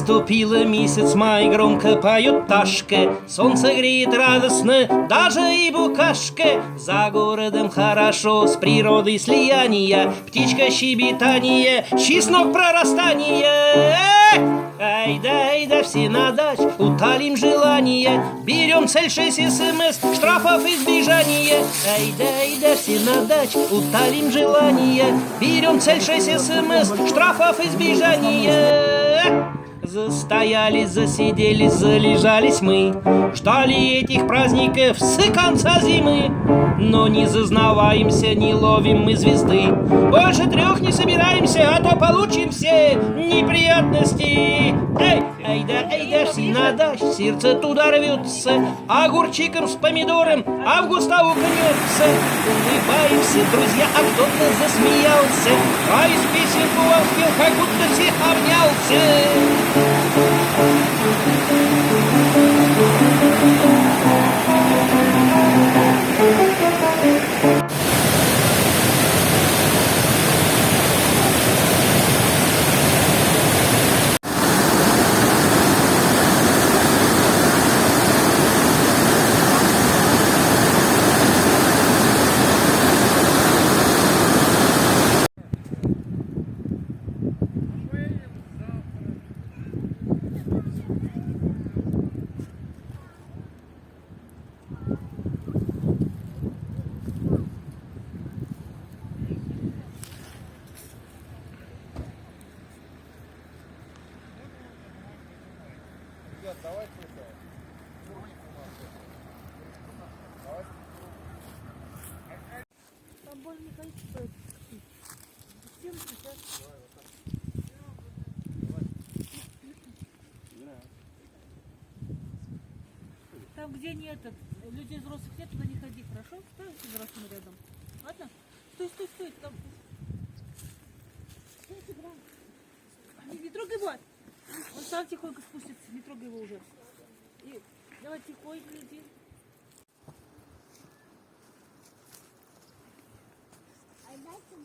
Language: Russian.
Наступил месяц май, громко поет пташка, солнце греет радостно, даже и букашка. За городом хорошо, с природой слияние, птичка щебетание, чеснок прорастание. Ай да все на дач, утолим желание, берем цель 6 СМС, штрафов избежание. Ай да все на дач, утолим желание, берем цель 6 СМС, штрафов избежание. Застоялись, засиделись, залежались мы, ждали этих праздников с конца зимы. Но не зазнаваемся, не ловим мы звезды, больше 3 не собираемся, а то получим все неприятности. Эй да, все на дач, сердце туда рвется, огурчиком с помидором августа укнется. Улыбаемся, друзья, а кто-то засмеялся, а из песенку вам спел, как будто всех обнялся. Давайте там больше не ходить стоит. 7,50. Там, где нет людей взрослых нет, туда не ходи, хорошо? Стой с взрослым рядом. Ладно? Стой, там. Не трогай его. Он сам тихонько спустится, не трогай его уже. И давай тихонько иди. I like the